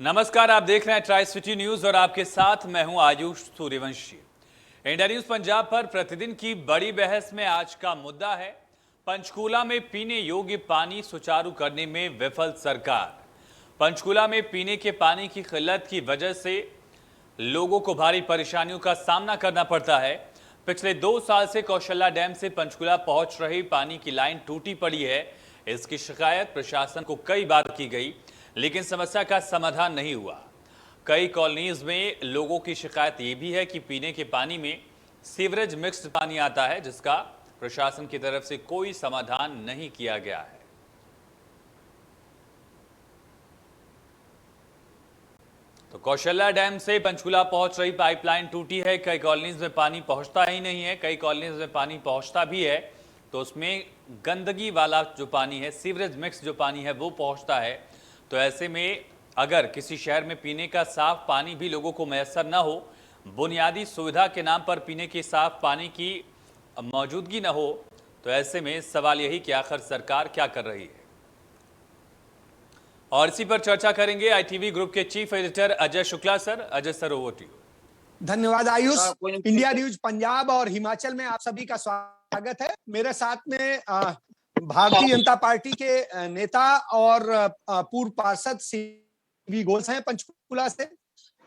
नमस्कार, आप देख रहे हैं ट्राई सिटी न्यूज और आपके साथ मैं हूं आयुष सूर्यवंशी। इंडिया न्यूज पंजाब पर प्रतिदिन की बड़ी बहस में आज का मुद्दा है पंचकूला में पीने योग्य पानी सुचारू करने में विफल सरकार। पंचकूला में पीने के पानी की किल्लत की वजह से लोगों को भारी परेशानियों का सामना करना पड़ता है। पिछले 2 साल से कौशल्या डैम से पंचकूला पहुंच रही पानी की लाइन टूटी पड़ी है। इसकी शिकायत प्रशासन को कई बार की गई, लेकिन समस्या का समाधान नहीं हुआ। कई कॉलोनीज में लोगों की शिकायत यह भी है कि पीने के पानी में सीवरेज मिक्स्ड पानी आता है, जिसका प्रशासन की तरफ से कोई समाधान नहीं किया गया है। तो कौशल्या डैम से पंचकूला पहुंच रही पाइपलाइन टूटी है। कई कॉलोनीज में पानी पहुंचता ही नहीं है, कई कॉलोनीज में पानी पहुंचता भी है तो उसमें गंदगी वाला जो पानी है, सीवरेज मिक्स जो पानी है वो पहुंचता है। तो ऐसे में अगर किसी शहर में पीने का साफ पानी भी लोगों को मैसर न हो, बुनियादी सुविधा के नाम पर पीने के साफ पानी की मौजूदगी न हो, तो ऐसे में सवाल यही कि आखिर सरकार क्या कर रही है। और इसी पर चर्चा करेंगे आईटीवी ग्रुप के chief editor Ajay Shukla sir. Ajay sir, over to you. धन्यवाद आयुष। इंडिया न्यूज पंजाब और हिमाचल में आप सभी का स्वागत है। मेरे साथ में भारतीय जनता पार्टी के नेता और पूर्व पार्षद सीवी घोष हैं पंचकूला से।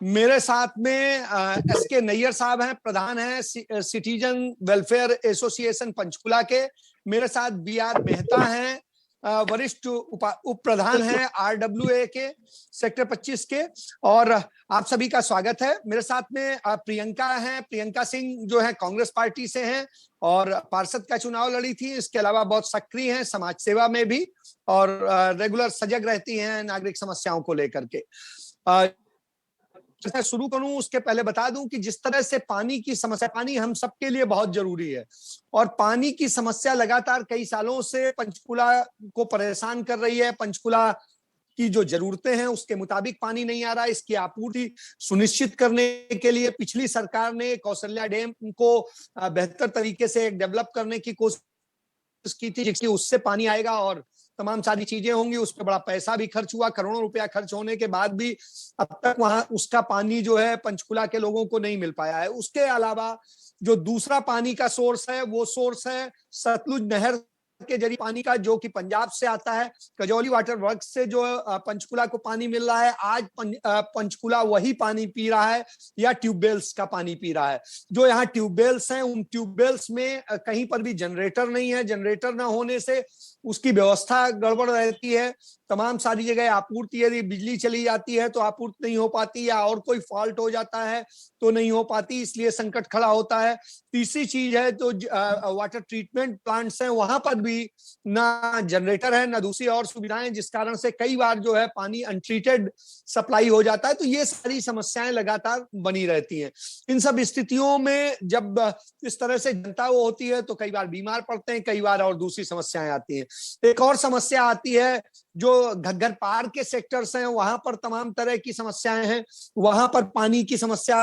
मेरे साथ में एसके नैयर साहब हैं, प्रधान हैं सिटीजन वेलफेयर एसोसिएशन पंचकूला के। मेरे साथ बीआर मेहता हैं, वरिष्ठ उप प्रधान हैं आरडब्ल्यूए के सेक्टर 25 के। और आप सभी का स्वागत है। मेरे साथ में प्रियंका हैं, प्रियंका सिंह जो है कांग्रेस पार्टी से हैं और पार्षद का चुनाव लड़ी थी। इसके अलावा बहुत सक्रिय हैं समाज सेवा में भी और रेगुलर सजग रहती हैं नागरिक समस्याओं को लेकर के। शुरू करूं उसके पहले बता दूं कि जिस तरह से पानी की समस्या, पानी हम सबके लिए बहुत जरूरी है और पानी की समस्या लगातार कई सालों से पंचकूला को परेशान कर रही है। पंचकूला की जो जरूरतें हैं उसके मुताबिक पानी नहीं आ रहा है। इसकी आपूर्ति सुनिश्चित करने के लिए पिछली सरकार ने कौशल्या डैम को बेहतर तरीके से डेवलप करने की कोशिश की थी, जिससे उससे पानी आएगा और तमाम सारी चीजें होंगी। उस पर बड़ा पैसा भी खर्च हुआ, करोड़ों रुपया खर्च होने के बाद भी अब तक वहां उसका पानी जो है पंचकूला के लोगों को नहीं मिल पाया है। उसके अलावा जो दूसरा पानी का सोर्स है वो सोर्स है सतलुज नहर के जरिए पानी का, जो कि पंजाब से आता है। कजौली वाटर वर्क्स से जो पंचकूला को पानी मिल रहा है, आज पंचकूला वही पानी पी रहा है या ट्यूबवेल्स का पानी पी रहा है। जो यहाँ ट्यूबवेल्स हैं उन ट्यूबवेल्स में कहीं पर भी जनरेटर नहीं है। जनरेटर न होने से उसकी व्यवस्था गड़बड़ रहती है। तमाम सारी जगह आपूर्ति, यदि बिजली चली जाती है तो आपूर्ति नहीं हो पाती, या और कोई फॉल्ट हो जाता है तो नहीं हो पाती, इसलिए संकट खड़ा होता है। तीसरी चीज है तो वाटर ट्रीटमेंट प्लांट्स हैं, वहां पर भी ना जनरेटर है ना दूसरी और सुविधाएं, जिस कारण से कई बार जो है पानी अनट्रीटेड सप्लाई हो जाता है। तो ये सारी समस्याएं लगातार बनी रहती हैं। इन सब स्थितियों में जब इस तरह से जनता वो होती है तो कई बार बीमार पड़ते हैं, कई बार और दूसरी समस्याएं आती हैं। एक और समस्या आती है जो घग्गर पार के सेक्टर्स हैं, वहां पर तमाम तरह की समस्याएं हैं, वहां पर पानी की समस्या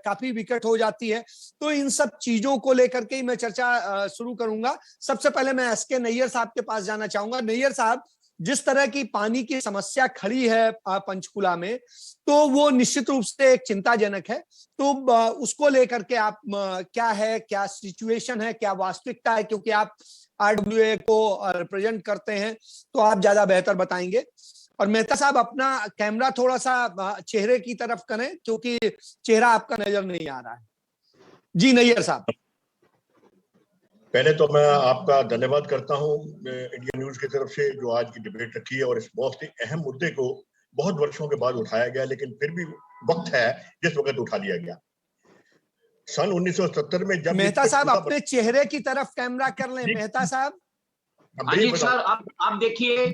काफी विकट हो जाती है। तो इन सब चीजों को लेकर के ही मैं चर्चा शुरू करूंगा। सबसे पहले मैं एसके नैयर साहब के पास जाना चाहूंगा। नैयर साहब, जिस तरह की पानी की समस्या खड़ी है पंचकूला में, तो वो निश्चित रूप से एक चिंताजनक है। तो उसको लेकर के आप क्या है, क्या सिचुएशन है, क्या वास्तविकता है, क्योंकि आप आरडब्ल्यूए को रिप्रेजेंट करते हैं तो आप ज्यादा बेहतर बताएंगे। और मेहता साहब, अपना कैमरा थोड़ा सा चेहरे की तरफ करें क्योंकि चेहरा आपका नजर नहीं आ रहा है। जी नैयर साहब। पहले तो मैं आपका धन्यवाद करता हूं इंडिया न्यूज की तरफ से, जो आज की डिबेट रखी है और इस बहुत ही अहम मुद्दे को बहुत वर्षों के बाद उठाया गया, लेकिन फिर भी वक्त है जिस वक्त उठा लिया गया। सन 1970 में जब मेहता साहब अपने चेहरे की तरफ कैमरा कर लें। मेहता साहब सर, आप देखिए,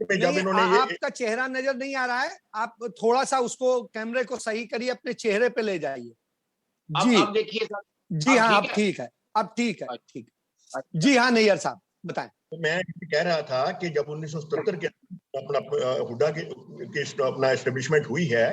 आपका चेहरा नजर नहीं आ रहा है। आप थोड़ा सा उसको कैमरे को सही करिए, अपने चेहरे पे ले जाइए। जी अब देखिए सर। जी हाँ, अब ठीक है, अब ठीक है, ठीक है। जी हाँ नैयर साहब बताएं। तो मैं कह रहा था कि जब 1977 के अपना हुड्डा के अपना एस्टेब्लिशमेंट हुई है,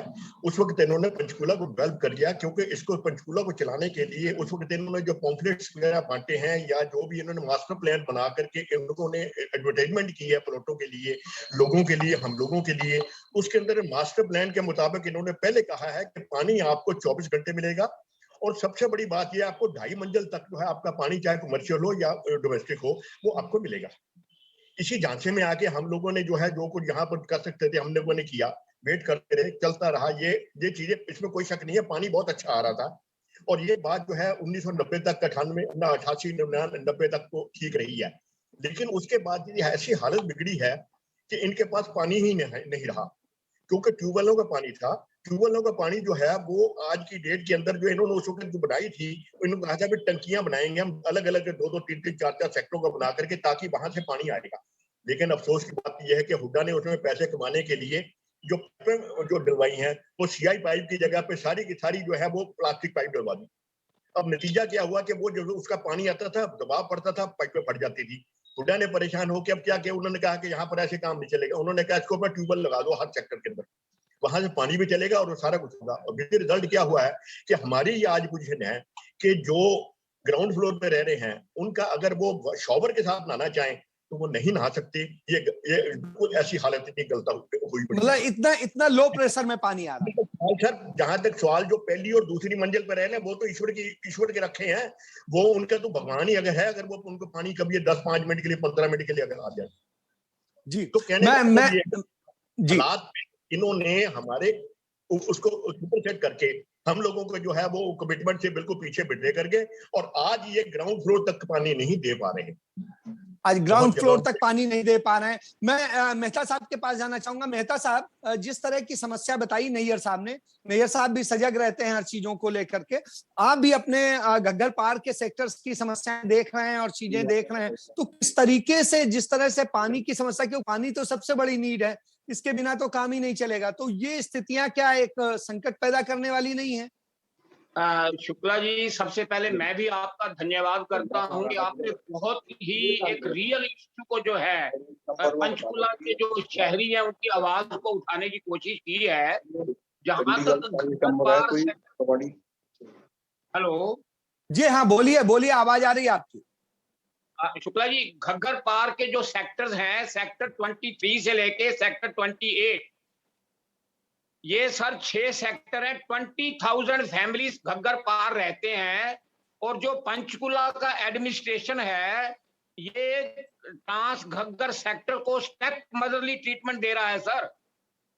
उस वक्त इन्होंने पंचकूला को डेवलप कर दिया, क्योंकि इसको पंचकूला को चलाने के लिए उस वक्त इन्होंने जो पॉम्फलेट्स वगैरह बांटे हैं या जो भी इन्होंने मास्टर प्लान बना करके इन लोगों ने एडवर्टाइजमेंट की है प्लॉटों के लिए, लोगों के लिए, हम लोगों के लिए, उसके अंदर मास्टर प्लान के मुताबिक इन्होंने पहले कहा है कि पानी आपको 24 घंटे मिलेगा, और सबसे बड़ी बात यह आपको 2.5 मंजिल तक जो है आपका पानी, चाहे कमर्शियल हो या डोमेस्टिक हो, वो आपको मिलेगा। इसी झांसे में आके हम लोगों ने जो है जो कुछ यहाँ पर कर सकते थे हम लोगों ने किया, वेट करते रहे, चलता रहा। ये चीजें, इसमें कोई शक नहीं है, पानी बहुत अच्छा आ रहा था। और ये बात जो है 1990 तक, 88-90 तक तो ठीक रही है, लेकिन उसके बाद ये ऐसी हालत बिगड़ी है कि इनके पास पानी ही नहीं रहा, क्योंकि ट्यूबवेलों का पानी था। ट्यूबवेलों का पानी जो है वो आज की डेट के अंदर जो इन्होंने उस वक्त जो बनाई थी, इन्होंने कहा था कि टंकियां बनाएंगे हम अलग अलग 2-2, 3-3, 4-4 सेक्टरों का बना करके, ताकि वहां से पानी आएगा। लेकिन अफसोस की बात यह है कि हुड्डा ने उसमें पैसे कमाने के लिए जो डलवाई हैं, वो सीआई पाइप की जगह पे सारी की सारी जो है वो प्लास्टिक पाइप डलवा दी। अब नतीजा क्या हुआ कि वो जो उसका पानी आता था, दबाव पड़ता था, पाइपें फट जाती थी। हुड्डा ने परेशान होकर अब क्या किया, उन्होंने कहा कि यहाँ पर ऐसे काम नहीं चलेगा। उन्होंने कहा इसको अपना ट्यूबवेल लगा दो हर सेक्टर के अंदर, वहां से पानी भी चलेगा और सारा कुछ होगा। और इसके रिजल्ट क्या हुआ है कि हमारी ये आज पोजीशन है कि जो ग्राउंड फ्लोर पे रह रहे हैं, उनका अगर वो शॉवर के साथ नहाना चाहें तो वो नहीं नहा सकते। ये बिल्कुल ऐसी हालत इतनी गलत हुई, मतलब इतना लो प्रेशर में पानी आ रहा है। सर, जहां तक सवाल जो पहली और दूसरी मंजिल पर रहे, वो तो ईश्वर के रखे हैं, वो उनका तो भगवान ही अगर है, अगर वो उनको पानी कभी 10-5 मिनट के लिए, 15 मिनट के लिए अगर आ जाए जी। तो कहने मैं जी, हालात इन्होंने हमारे उसको सुपरसेट करके हम लोगों को जो है वो कमिटमेंट से बिल्कुल पीछे बिठे करके, और आज ये ग्राउंड फ्लोर तक पानी नहीं दे पा रहे। आज ग्राउंड फ्लोर तक पानी नहीं दे पा रहे हैं। मैं मेहता साहब के पास जाना चाहूंगा। मेहता साहब, जिस तरह की समस्या बताई नैयर साहब ने, नैयर साहब भी सजग रहते हैं हर चीजों को लेकर के, आप भी अपने घग्गर पार के सेक्टर्स की समस्याएं देख रहे हैं और चीजें देख रहे हैं, तो किस तरीके से, जिस तरह से पानी की समस्या, क्यों पानी तो सबसे बड़ी नीड है, इसके बिना तो काम ही नहीं चलेगा, तो ये स्थितियां क्या एक संकट पैदा करने वाली नहीं है? शुक्ला जी, सबसे पहले मैं भी आपका धन्यवाद करता हूं कि आपने बहुत ही एक रियल इश्यू को जो है पंचकुला के जो शहरी हैं उनकी आवाज को उठाने की कोशिश की है। जहां तक हेलो जी हाँ, बोलिए बोलिए, आवाज आ रही है आपकी। शुक्ला जी, घग्गर पार के जो सेक्टर्स हैं, सेक्टर 23 से लेके सेक्टर 28, ये सर 6 सेक्टर है, 20,000 फैमिलीज घग्गर पार रहते हैं। और जो पंचकुला का एडमिनिस्ट्रेशन है, ये ट्रांस घग्गर सेक्टर को स्टेप मदरली ट्रीटमेंट दे रहा है सर।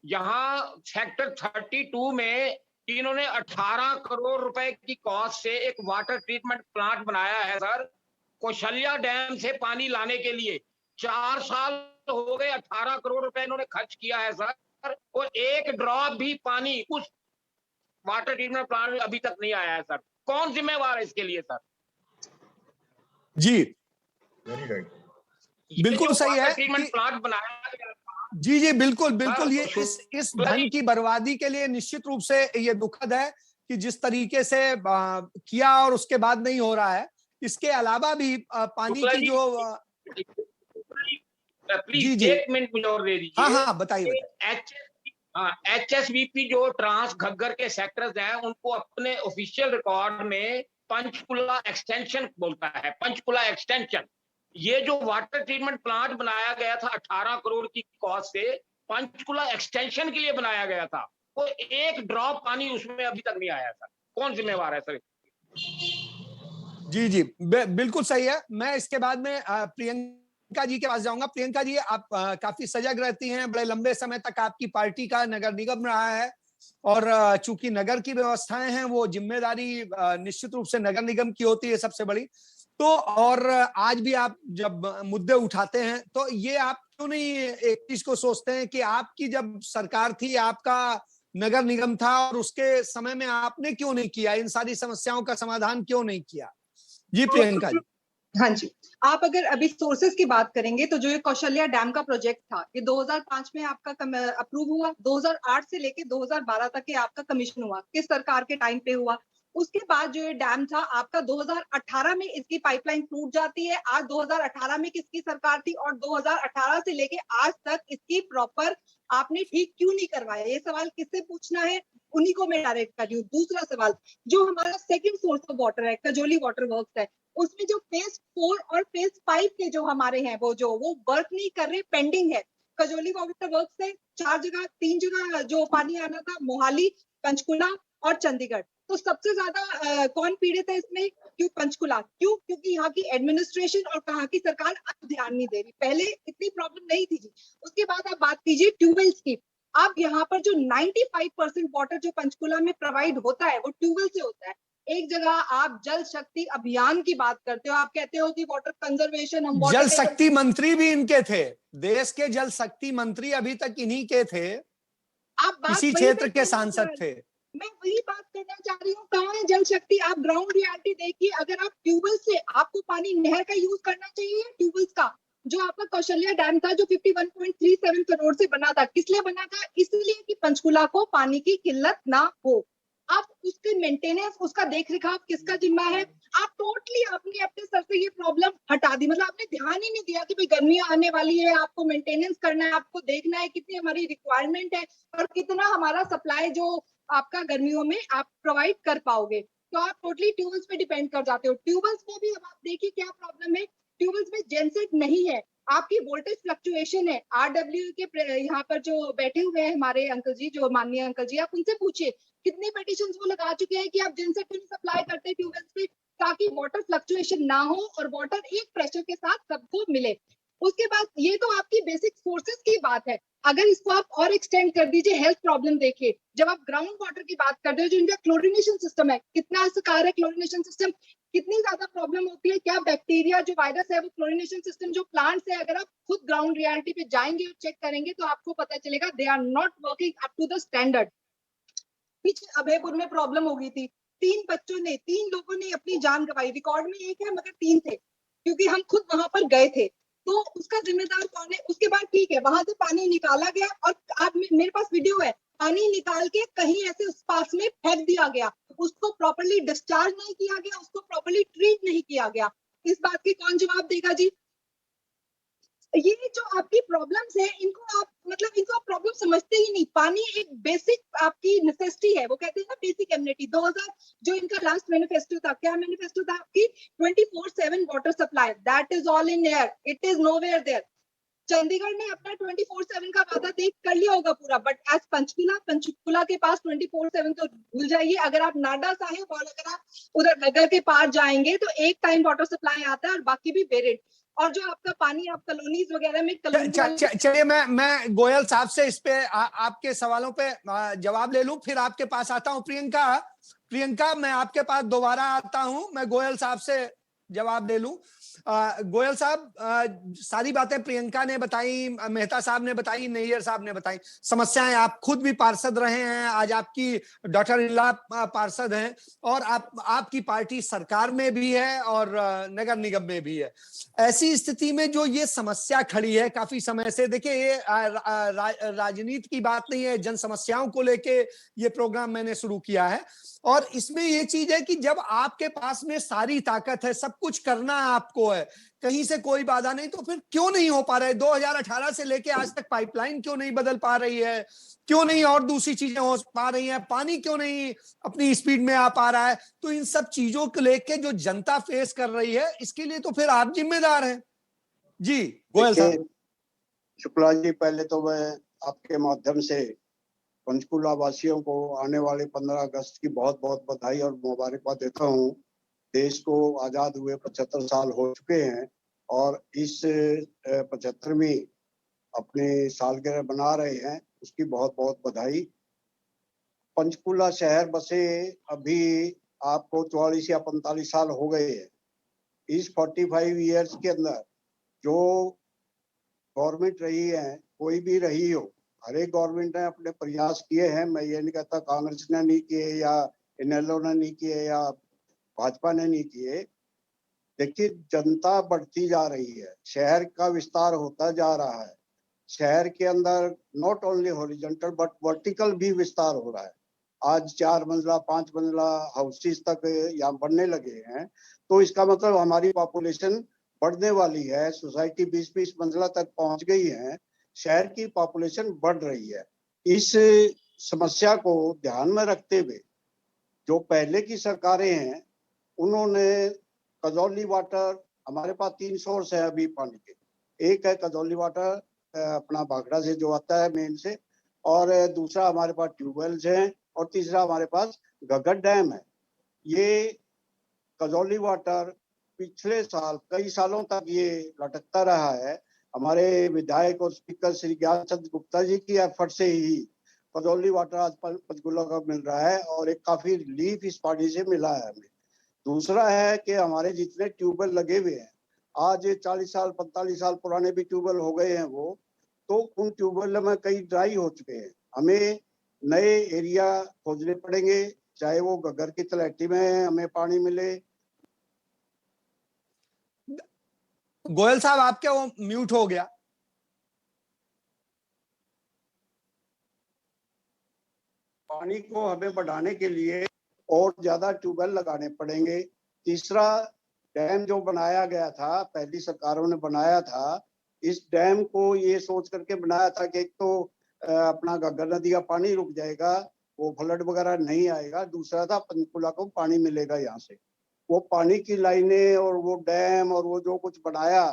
यहाँ सेक्टर 32 में इन्होंने 18 करोड़ रुपए की कॉस्ट से एक वाटर ट्रीटमेंट प्लांट बनाया है सर, कौशल्या डैम से पानी लाने के लिए। 4 साल हो गए, 18 करोड़ रुपए इन्होंने खर्च किया है सर, और एक ड्रॉप भी पानी उस वाटर ट्रीटमेंट प्लांट में अभी तक नहीं आया है सर। कौन जिम्मेवार है इसके लिए सर? जी बिल्कुल सही है ट्रीटमेंट प्लांट बनाया गया। जी जी, बिल्कुल बिल्कुल, ये इस धन की बर्बादी के लिए निश्चित रूप से ये दुखद है कि जिस तरीके से किया और उसके बाद नहीं हो रहा है। इसके अलावा भी पानी की जो प्लीज एक मिनट मुझे और दे दीजिए। हाँ हाँ, बताइए। HSVP जो ट्रांस घग्गर के सेक्टर्स हैं, उनको अपने ऑफिशियल रिकॉर्ड में पंचकुला एक्सटेंशन बोलता है, पंचकुला एक्सटेंशन। ये जो वाटर ट्रीटमेंट प्लांट बनाया गया था 18 करोड़ की कॉस्ट से, पंचकुला एक्सटेंशन के लिए बनाया गया था, तो एक ड्रॉप पानी उसमें अभी तक नहीं आया सर। कौन जिम्मेवार है सर? जी जी, बिल्कुल सही है। मैं इसके बाद में प्रियंका जी के पास जाऊंगा। प्रियंका जी, आप काफी सजग रहती हैं, बड़े लंबे समय तक आपकी पार्टी का नगर निगम रहा है, और चूंकि नगर की व्यवस्थाएं हैं, वो जिम्मेदारी निश्चित रूप से नगर निगम की होती है सबसे बड़ी। तो और आज भी आप जब मुद्दे उठाते हैं, तो ये आप क्यों नहीं एक चीज को सोचते हैं कि आपकी जब सरकार थी, आपका नगर निगम था, और उसके समय में आपने क्यों नहीं किया, इन सारी समस्याओं का समाधान क्यों नहीं किया? जी प्रियंका जी। हाँ जी, आप अगर अभी सोर्सेज की बात करेंगे तो जो ये कौशल्या डैम का प्रोजेक्ट था, ये 2005 में आपका अप्रूव हुआ, 2008 से लेके 2012 तक ये आपका कमीशन हुआ, किस सरकार के टाइम पे हुआ? उसके बाद जो ये डैम था आपका 2018 में इसकी पाइपलाइन टूट जाती है। आज 2018 में किसकी सरकार थी और 2018 से लेके आज तक इसकी प्रॉपर आपने ठीक क्यों नहीं करवाया? ये सवाल किससे पूछना है? उन्हीं को मैं डायरेक्ट कर रही हूँ। दूसरा सवाल, जो हमारा सेकंड सोर्स ऑफ वाटर है, कजोली वाटर वर्क्स है, उसमें जो फेज 4 और फेज 5 के जो हमारे हैं वो वर्क नहीं कर रहे, पेंडिंग है। कजोली वाटर वर्क्स से 3 जगह जो पानी आना था, मोहाली, पंचकुला और चंडीगढ़। तो सबसे ज्यादा कौन पीड़ित है इसमें? क्यों पंचकुला? क्यों? क्योंकि यहाँ की एडमिनिस्ट्रेशन और कहाँ की सरकार अब ध्यान नहीं दे रही। पहले इतनी प्रॉब्लम नहीं थी जी। उसके बाद आप बात कीजिए ट्यूबवेल्स की। अब यहाँ पर जो 95% वाटर जो पंचकुला में प्रोवाइड होता है वो ट्यूबवेल से होता है। एक जगह आप जल शक्ति अभियान की बात करते हो, आप कहते हो कि वाटर कंजर्वेशन, हम वाटर जल शक्ति मंत्री भी इनके थे, देश के जल शक्ति मंत्री अभी तक इन्हीं के थे, आप बात इसी वही क्षेत्र मैं के करना सांसद चाह- थे। मैं वही बात करना चाह रही हूँ। कहाँ है जल शक्ति? आप ग्राउंड रियलिटी देखिए। अगर आप ट्यूबवेल से, आपको पानी नहर का यूज करना चाहिए, ट्यूबवेल्स का। जो आपका कौशल्या डैम था जो 51.37 करोड़ से बना था, किस लिए बना था? इसलिए कि पंचकुला को पानी की किल्लत ना हो। अब उसके मेंटेनेंस, उसका देख रेखाव किसका जिम्मा है? आप टोटली आपने अपने सर से ये प्रॉब्लम हटा दी। मतलब आपने ध्यान ही नहीं दिया कि भाई गर्मियां आने वाली है, आपको मेंटेनेंस करना है, आपको देखना है कितनी हमारी रिक्वायरमेंट है और कितना हमारा सप्लाई जो आपका गर्मियों में आप प्रोवाइड कर पाओगे। तो आप टोटली ट्यूबवेल्स पे डिपेंड कर जाते हो। ट्यूबवेल्स में भी अब आप देखिए क्या प्रॉब्लम है। ट्यूबवेल्स में जेनसेट नहीं है, आपकी वोल्टेज फ्लक्चुएशन है। आरडब्ल्यू के यहाँ पर जो बैठे हुए हैं हमारे अंकल जी, जो माननीय अंकल जी, आप उनसे पूछिए कितनी पिटिशंस वो लगा चुके हैं कि आप जेनसेट नहीं सप्लाई करते ट्यूबवेल्स पे, ताकि वाटर फ्लक्चुएशन ना हो और वाटर एक प्रेशर के साथ सबको मिले। उसके बाद ये तो आपकी बेसिक सोर्सेज की बात है। अगर इसको आप और एक्सटेंड कर दीजिए, हेल्थ प्रॉब्लम देखिए। जब आप ग्राउंड वाटर की बात करते हो, जो इनका क्लोरिनेशन सिस्टम है, कितना असरकार है क्लोरिनेशन सिस्टम, कितनी ज्यादा प्रॉब्लम होती है, क्या बैक्टीरिया जो वायरस है वो क्लोरिनेशन सिस्टम जो प्लांट्स है, अगर आप खुद ग्राउंड रियलिटी पे जाएंगे और चेक करेंगे तो आपको पता चलेगा they are not working up to the standard. पीछे अभयपुर में प्रॉब्लम हो गई थी, 3 लोगों ने अपनी जान गंवाई। रिकॉर्ड में 1 है मगर 3 थे, क्योंकि हम खुद वहां पर गए थे। तो उसका जिम्मेदार कौन है? उसके बाद ठीक है, वहां से पानी निकाला गया और आप मेरे पास वीडियो है, पानी निकाल के कहीं ऐसे उस पास में फेंक दिया गया, उसको प्रॉपर्ली डिस्चार्ज नहीं किया गया, उसको प्रॉपर्ली ट्रीट नहीं किया गया। इस बात की कौन जवाब देगा जी? ये जो आपकी प्रॉब्लम्स है, इनको आप प्रॉब्लम समझते ही नहीं। पानी एक बेसिक आपकी नेसेसिटी है, वो कहते हैं ना बेसिक एमिनिटी। 2000 जो इनका लास्ट मैनिफेस्टो था, क्या मैनिफेस्टो था आपकी? 24/7 water supply, that is all in air, it is nowhere there. Chandigarh ने अपना 24/7 का वादा देख कर लिया होगा पूरा, बट एज पंचकुला के पास 24/7 तो भूल जाइए। अगर आप नाडा साहिब और अगर आप उधर नगर के पार जाएंगे तो एक टाइम वाटर सप्लाई आता है और बाकी भी वेरिड। और जो आपका पानी आप कॉलोनीज वगैरह में चलिए मैं गोयल साहब से इस पे आपके सवालों पे जवाब ले लूं, फिर आपके पास आता हूं। प्रियंका, मैं आपके पास दोबारा आता हूं, मैं गोयल साहब से जवाब ले लूं। गोयल साहब, सारी बातें प्रियंका ने बताई, मेहता साहब ने बताई, नैयर साहब ने बताई, समस्याएं। आप खुद भी पार्षद रहे हैं, आज आपकी डॉक्टर इल्ला पार्षद हैं और आपकी पार्टी सरकार में भी है और नगर निगम में भी है। ऐसी स्थिति में जो ये समस्या खड़ी है काफी समय से, देखिए ये राजनीति की बात नहीं है, जन समस्याओं को लेके ये प्रोग्राम मैंने शुरू किया है। और इसमें ये चीज है कि जब आपके पास में सारी ताकत है, सब कुछ करना आपको है, कहीं से कोई बाधा नहीं, तो फिर क्यों नहीं हो पा रहा है? 2018 से लेके आज तक पाइपलाइन क्यों नहीं बदल पा रही है? क्यों नहीं और दूसरी चीजें हो पा रही हैं? पानी क्यों नहीं अपनी स्पीड में आ पा रहा है? तो इन सब चीजों को लेके जो जनता फेस कर रही है, इसके लिए तो फिर आप जिम्मेदार हैं। जी गोयल साहब। शुक्ला जी, पहले तो मैं आपके माध्यम से पंचकुला वासियों को आने वाले 15 अगस्त की बहुत बहुत बधाई और मुबारकबाद देता हूँ। देश को आजाद हुए 75 साल हो चुके हैं और इस 75वीं अपनी सालगिरह मना रहे हैं, उसकी बहुत बहुत बधाई। पंचकुला शहर बसे अभी आपको 44 या 45 साल हो गए हैं। इस 45 ईयर्स के अंदर जो गवर्नमेंट रही है, कोई भी रही हो, हर एक गवर्नमेंट ने अपने प्रयास किए हैं। मैं ये नहीं कहता कांग्रेस ने नहीं किए या इनेलो ने नहीं किए या भाजपा ने नहीं किए। देखिए, जनता बढ़ती जा रही है, शहर का विस्तार होता जा रहा है, शहर के अंदर not only horizontal but vertical भी विस्तार हो रहा है। आज 4 मंजिला 5 मंजिला हाउसेस तक यहाँ बनने लगे हैं, तो इसका मतलब हमारी पॉपुलेशन बढ़ने वाली है। सोसाइटी 20-20 मंजिला तक पहुंच गई है, शहर की पॉपुलेशन बढ़ रही है। इस समस्या को ध्यान में रखते हुए जो पहले की सरकारें हैं, उन्होंने कजौली वाटर, हमारे पास 3 सोर्स है अभी पानी के। एक है कजौली वाटर अपना भाखड़ा से जो आता है मेन से, और दूसरा हमारे पास ट्यूबवेल्स हैं, और तीसरा हमारे पास घग्गर डैम है। ये कजौली वाटर पिछले साल कई सालों तक ये लटकता रहा है। हमारे विधायक और स्पीकर श्री ज्ञान चंद्र गुप्ता जी की एफर्ट से ही कजौली वाटर आज पंचकुला का मिल रहा है, और एक काफी रिलीफ इस पानी से मिला है हमें। दूसरा है कि हमारे जितने ट्यूबवेल लगे हुए हैं, आज 40 साल 45 साल पुराने भी ट्यूबवेल हो गए हैं वो, तो उन ट्यूबवेल में कई ड्राई हो चुके हैं। हमें नए एरिया खोजने पड़ेंगे, चाहे वो घग्गर की तलहटी में हमें पानी मिले। गोयल साहब आपके वो म्यूट हो गया। पानी को हमें बढ़ाने के लिए और ज्यादा ट्यूबवेल लगाने पड़ेंगे। तीसरा, डैम जो बनाया गया था, पहली सरकारों ने बनाया था, इस डैम को ये सोच करके बनाया था कि एक तो अपना घग्गर नदी का पानी रुक जाएगा, वो फ्लड वगैरह नहीं आएगा। दूसरा था पंचकुला को पानी मिलेगा यहाँ से। वो पानी की लाइनें और वो डैम और वो जो कुछ बनाया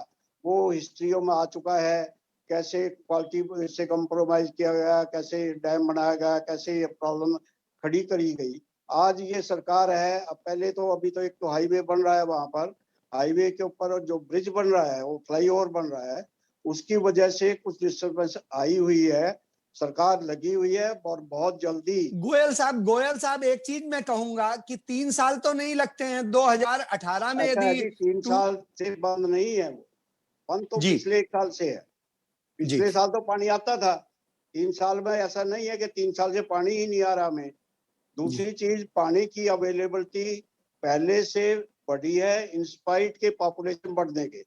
वो हिस्ट्रियों में आ चुका है। कैसे क्वालिटी से कंप्रोमाइज किया गया, कैसे डैम बनाया गया, कैसे ये प्रॉब्लम खड़ी करी गई। आज ये सरकार है, अब पहले तो अभी तो एक तो हाईवे बन रहा है, वहां पर हाईवे के ऊपर जो ब्रिज बन रहा है, वो फ्लाईओवर बन रहा है, उसकी वजह से कुछ डिस्टर्बेंस आई हुई है। सरकार लगी हुई है और बहुत जल्दी। गोयल साहब एक चीज मैं कहूंगा कि 3 साल तो नहीं लगते हैं। 2018 में यदि 3 साल से बंद नहीं है, वो बंद तो पिछले 1 साल से है। पिछले साल तो पानी आता था, 3 साल में ऐसा नहीं है कि 3 साल से पानी ही नहीं आ रहा हमें। दूसरी चीज, पानी की अवेलेबिलिटी पहले से बढ़ी है इंस्पाइट के पॉपुलेशन बढ़ने के।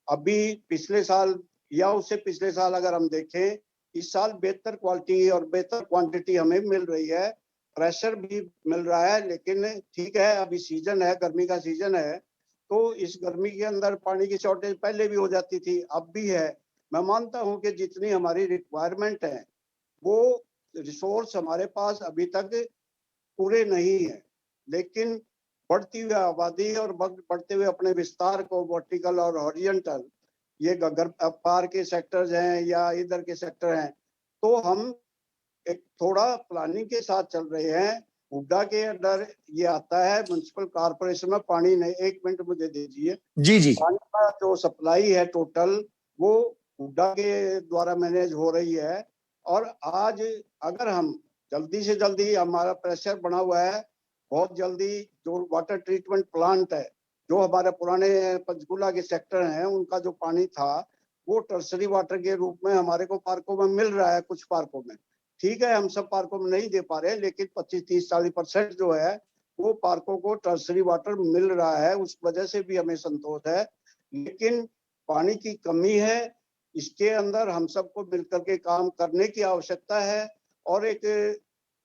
अभी पिछले साल या उससे पिछले साल अगर हम देखें, इस साल बेहतर क्वालिटी और बेहतर क्वांटिटी हमें मिल रही है, प्रेशर भी मिल रहा है। लेकिन ठीक है, अभी सीजन है, गर्मी का सीजन है, तो इस गर्मी के अंदर पानी की शॉर्टेज पहले भी हो जाती थी, अब भी है। मैं मानता हूं कि जितनी हमारी रिक्वायरमेंट है, वो रिसोर्स हमारे पास अभी तक पूरे नहीं है। लेकिन बढ़ती हुई आबादी और बढ़ते हुए अपने विस्तार को वर्टिकल और हॉरिजॉन्टल, ये घग्गर पार के सेक्टर्स हैं या इधर के सेक्टर हैं, तो हम एक थोड़ा प्लानिंग के साथ चल रहे हैं। हुड्डा के अंडर ये आता है, म्युनिसिपल कॉर्पोरेशन में पानी नहीं। 1 मिनट मुझे दीजिए। जी। पानी का जो सप्लाई है टोटल, वो हुड्डा के द्वारा मैनेज हो रही है। और आज अगर हम जल्दी से जल्दी, हमारा प्रेशर बना हुआ है, बहुत जल्दी जो वाटर ट्रीटमेंट प्लांट है, जो हमारे पुराने पंचकुला के सेक्टर हैं, उनका जो पानी था वो टर्सरी वाटर के रूप में हमारे को पार्कों में मिल रहा है। कुछ पार्कों में ठीक है, हम सब पार्कों में नहीं दे पा रहे, लेकिन 25-30-40% जो है वो पार्कों को टर्सरी वाटर मिल रहा है। उस वजह से भी हमें संतोष है। लेकिन पानी की कमी है, इसके अंदर हम सबको मिलकर के काम करने की आवश्यकता है। और एक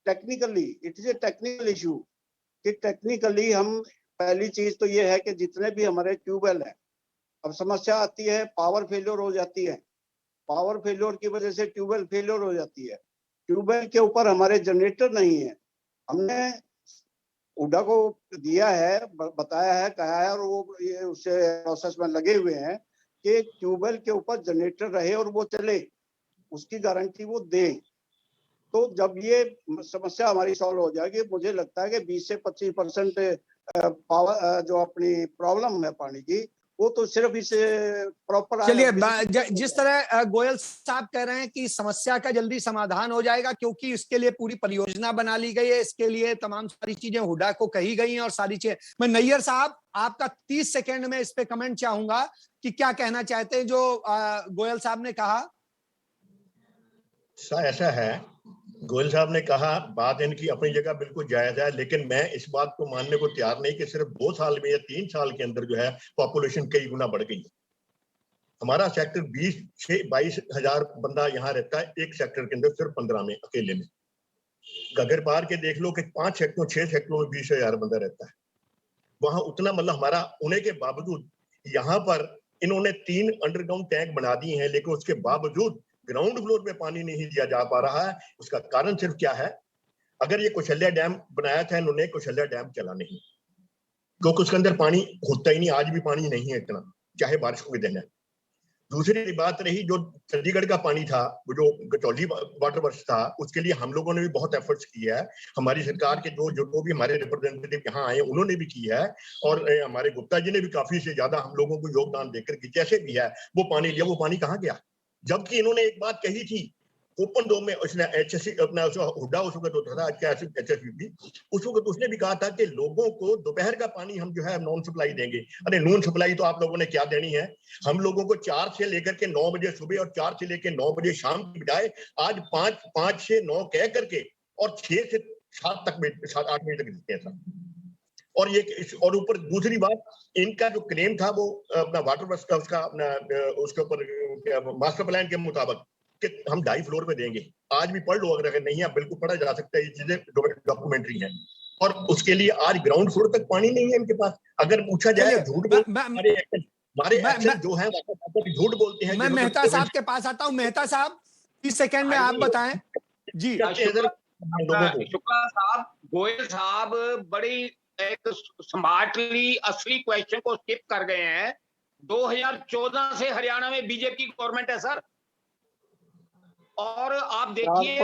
technically, it is a technical issue कि टेक्निकली हम, पहली चीज तो ये है कि जितने भी हमारे ट्यूबवेल हैं, अब समस्या आती है पावर फेलियर हो जाती है। पावर फेलियर की वजह से ट्यूबवेल फेलियर हो जाती है। ट्यूबवेल के ऊपर हमारे जनरेटर नहीं है। हमने हुड्डा को दिया है, बताया है, कहा है, और वो ये उससे प्रोसेस में लगे हुए हैं कि ट्यूबवेल के ऊपर जनरेटर रहे और वो चले, उसकी गारंटी वो दें। तो जब ये समस्या हमारी सॉल्व हो जाएगी, मुझे लगता है कि 20 से 25% पावर जो अपनी प्रॉब्लम है पानी की, वो तो सिर्फ इस प्रॉपर। चलिए, जिस तरह गोयल साहब कह रहे हैं कि समस्या का जल्दी समाधान हो जाएगा, क्योंकि इसके लिए पूरी परियोजना बना ली गई है, इसके लिए तमाम सारी चीजें हुड्डा को कही गई हैं और सारी चीजें। मैं नैयर साहब, आपका 30 सेकंड में इस पे कमेंट चाहूंगा कि क्या कहना चाहते हैं जो गोयल साहब ने कहा। ऐसा है, गोयल साहब ने कहा, बात इनकी अपनी जगह बिल्कुल जायज है, लेकिन मैं इस बात को मानने को तैयार नहीं कि सिर्फ 2 साल में या 3 साल के अंदर जो है पॉपुलेशन कई गुना बढ़ गई। हमारा सेक्टर 22 हजार बंदा यहाँ रहता है, एक सेक्टर के अंदर सिर्फ 15 में अकेले में। घग्गर पार के देख लो कि 5 सेक्टरों 6 सेक्टरों में 20,000 बंदा रहता है। वहां उतना मतलब हमारा होने के बावजूद यहाँ पर इन्होंने 3 अंडरग्राउंड टैंक बना दिए हैं, लेकिन उसके बावजूद ग्राउंड फ्लोर पे पानी नहीं दिया जा पा रहा है। उसका कारण सिर्फ क्या है? अगर ये कौशल्या डैम बनाया था इन्होंने, कौशल्या डैम चला नहीं, क्योंकि उसके अंदर पानी होता ही नहीं, आज भी पानी नहीं है इतना, चाहे बारिशों के दिन है। दूसरी बात रही जो चंडीगढ़ का पानी था, वो जो गटौली वाटर वर्क्स था, उसके लिए हम लोगों ने भी बहुत एफर्ट्स किया है। हमारी सरकार के जो भी हमारे रिप्रेजेंटेटिव यहाँ आए उन्होंने भी किया है, और हमारे गुप्ता जी ने भी काफी से ज्यादा हम लोगों को योगदान देकर कि जैसे भी है वो पानी लिया। वो पानी कहाँ गया? जबकि इन्होंने एक बात कही थी ओपन डोम में, उसने एचएससी अपना हुड्डा उस वक्त होता था, एचएसपी, उस वक्त उसने भी कहा था कि लोगों को दोपहर का पानी हम जो है नॉन सप्लाई देंगे। अरे नॉन सप्लाई तो आप लोगों ने क्या देनी है? हम लोगों को 4 से लेकर के 9 बजे सुबह और 4 से लेकर 9 बजे शाम की बजाय आज 5 से 9 कह करके और 6 से 7 तक 7-8 बजे तक देते हैं सर। और ये और ऊपर दूसरी बात, इनका जो क्लेम था वो अपना वाटर वर्क्स का उसका अपना उसके ऊपर मास्टर प्लान के मुताबिक कि हम 2.5 फ्लोर पे देंगे। आज भी पढ़ लो, अगर नहीं है बिल्कुल पढ़ा जा सकता है, ये चीजें डॉक्यूमेंट्री है। और उसके लिए आज ग्राउंड फ्लोर तक पानी नहीं है इनके पास। अगर पूछा जाए झूठ हमारे एक्शन जो है झूठ बोलते हैं। मैं मेहता साहब के पास आता हूँ। मेहता साहब 30 सेकंड में आप बताएं जी। शुक्ला साहब, गोयल साहब बड़ी एक स्मार्टली असली क्वेश्चन को स्किप कर गए हैं। 2014 से हरियाणा में बीजेपी की गवर्नमेंट है सर, और आप देखिए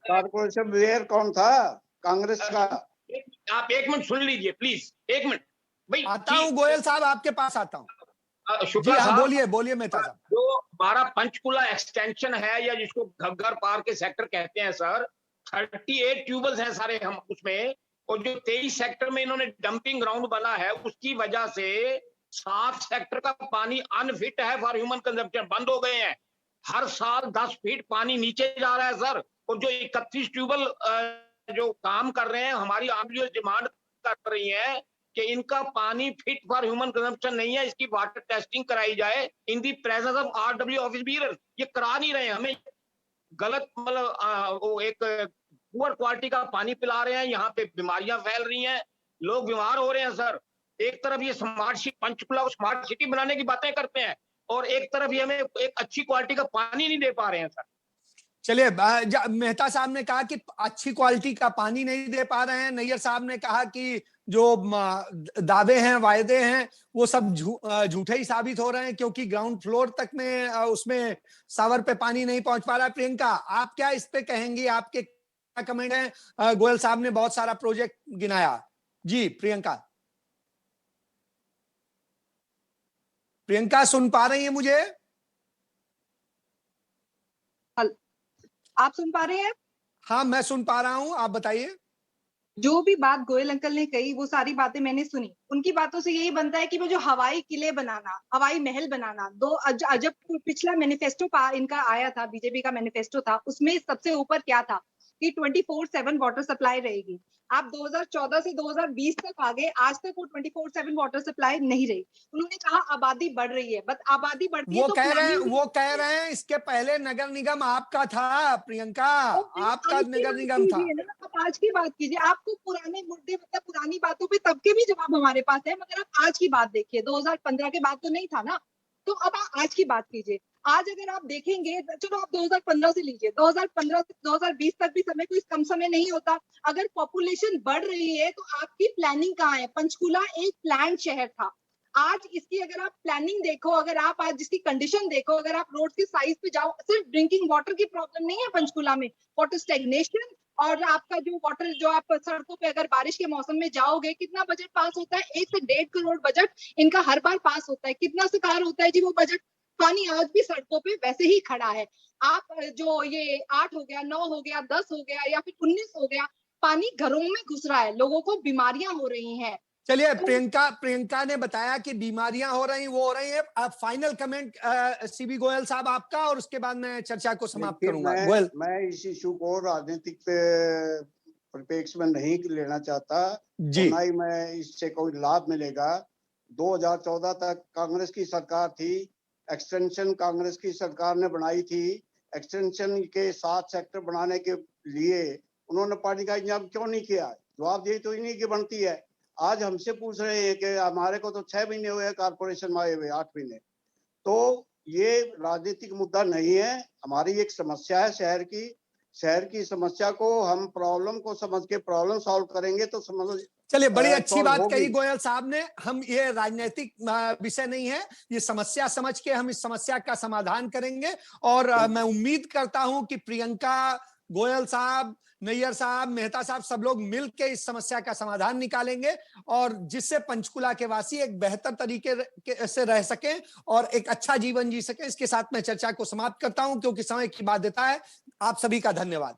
कारपोरेशन मेयर कौन था कांग्रेस का? आप एक मिनट सुन लीजिए प्लीज, एक मिनट भाई। आता हूँ गोयल साहब, आपके पास आता हूँ। शुक्ला साहब बोलिए बोलिए मेहता साहब। जो हमारा पंचकुला एक्सटेंशन है, या जिसको घग्गर पार के सेक्टर कहते हैं सर, 38 ट्यूबल्स हैं सारे हम उसमें, और जो 23 सेक्टर में इन्होंने डंपिंग ग्राउंड बना है, उसकी वजह से 7 सेक्टर का पानी अनफिट है फॉर ह्यूमन कंजम्पशन, बंद हो गए हैं। हर साल 10 फीट पानी नीचे जा रहा है सर। और जो 31 ट्यूबल जो काम कर रहे हैं, हमारी आर्मी डिमांड कर रही है कि इनका पानी फिट फॉर ह्यूमन कंजम्पशन नहीं है, इसकी वाटर टेस्टिंग कराई जाए in the presence of RW officer. ये करा नहीं रहे, हमें गलत मतलब वो एक पुअर क्वालिटी का पानी पिला रहे हैं। यहाँ पे बीमारियां फैल रही हैं, लोग बीमार हो रहे हैं सर। एक तरफ ये स्मार्ट सिटी, पंचकुला को स्मार्ट सिटी बनाने की बातें करते हैं, और एक तरफ ये हमें एक अच्छी क्वालिटी का पानी नहीं दे पा रहे हैं सर। चलिए, मेहता साहब ने कहा कि अच्छी क्वालिटी का पानी नहीं दे पा रहे हैं। नैयर साहब ने कहा कि जो दावे हैं, वायदे हैं, वो सब झूठे ही साबित हो रहे हैं, क्योंकि ग्राउंड फ्लोर तक में उसमें सावर पे पानी नहीं पहुंच पा रहा है। प्रियंका, आप क्या इस पे कहेंगी? आपके क्या कमेंट है? गोयल साहब ने बहुत सारा प्रोजेक्ट गिनाया जी। प्रियंका सुन पा रही है मुझे? आप सुन पा रहे हैं? हाँ, मैं सुन पा रहा हूं, आप बताइए। जो भी बात गोयल अंकल ने कही, वो सारी बातें मैंने सुनी। उनकी बातों से यही बनता है कि वो जो हवाई किले बनाना, हवाई महल बनाना, जब पिछला मैनिफेस्टो इनका आया था, बीजेपी का मैनिफेस्टो था, उसमें सबसे ऊपर क्या था कि 24/7 वाटर सप्लाई रहेगी। आप 2014 से 2020 तक आ गए, आज तक वो 24/7 वाटर सप्लाई नहीं रही। उन्होंने कहा आबादी बढ़ रही है, बट आबादी बढ़ती है वो कह रहे हैं इसके पहले नगर निगम आपका था प्रियंका, आपका नगर निगम था। आप आज की बात कीजिए। आपको पुराने मुद्दे, मतलब पुरानी बातों पे तब के भी जवाब हमारे पास है, मगर आप आज की बात देखिए। 2015 के बाद तो नहीं था ना, तो अब आज की बात कीजिए। आज अगर आप देखेंगे, चलो आप 2015 से लीजिए, 2015 से 2020 तक भी समय कोई कम समय नहीं होता। अगर पॉपुलेशन बढ़ रही है तो आपकी प्लानिंग कहाँ है? पंचकुला एक प्लान शहर था। आज इसकी अगर आप प्लानिंग देखो, अगर आप आज जिसकी कंडीशन देखो, अगर आप रोड की साइज पे जाओ, सिर्फ ड्रिंकिंग वाटर की प्रॉब्लम नहीं है पंचकुला में, वाटर स्टेग्नेशन, और आपका जो वाटर, जो आप सड़कों पे अगर बारिश के मौसम में जाओगे, कितना बजट पास होता है? 1 से 1.5 करोड़ बजट इनका हर बार पास होता है। कितना साकार होता है जी वो बजट? पानी आज भी सड़कों पे वैसे ही खड़ा है। आप जो ये 8 हो गया, 9 हो गया, 10 हो गया, या फिर 19 हो गया, पानी घरों में घुस रहा है, लोगों को बीमारियां हो रही हैं। चलिए, प्रियंका ने बताया कि बीमारियां हो रही, वो हो रही है। अब फाइनल कमेंट सीबी गोयल साहब आपका, और उसके बाद मैं चर्चा को समाप्त करूंगा। गोयल, मैं इस इशू को राजनीतिक परिप्रेक्ष्य में नहीं लेना चाहता जी, ना ही मैं इससे कोई लाभ मिलेगा। 2014 तक कांग्रेस की सरकार थी, एक्सटेंशन कांग्रेस की सरकार ने बनाई थी, एक्सटेंशन के 7 सेक्टर बनाने के लिए उन्होंने पानी का इंतजाम क्यों नहीं किया? जवाबदेही तो इन्हीं की बनती है। आज हमसे पूछ रहे हैं कि हमारे को तो 6 महीने हुए कारपोरेशन में आए हुए, 8 महीने। तो ये राजनीतिक मुद्दा नहीं है, हमारी एक समस्या है शहर की समस्या को हम प्रॉब्लम को समझ के प्रॉब्लम सॉल्व करेंगे तो समझ। चलिए, बड़ी अच्छी सॉल्व बात होगी। कही गोयल साहब ने। हम ये राजनीतिक विषय नहीं है, ये समस्या समझ के हम इस समस्या का समाधान करेंगे। और मैं उम्मीद करता हूं कि प्रियंका, गोयल साहब, नैयर साहब, मेहता साहब सब लोग मिलकर इस समस्या का समाधान निकालेंगे और जिससे पंचकुला के वासी एक बेहतर तरीके से रह सकें और एक अच्छा जीवन जी सकें। इसके साथ मैं चर्चा को समाप्त करता हूं क्योंकि समय की बाध्यता है। आप सभी का धन्यवाद।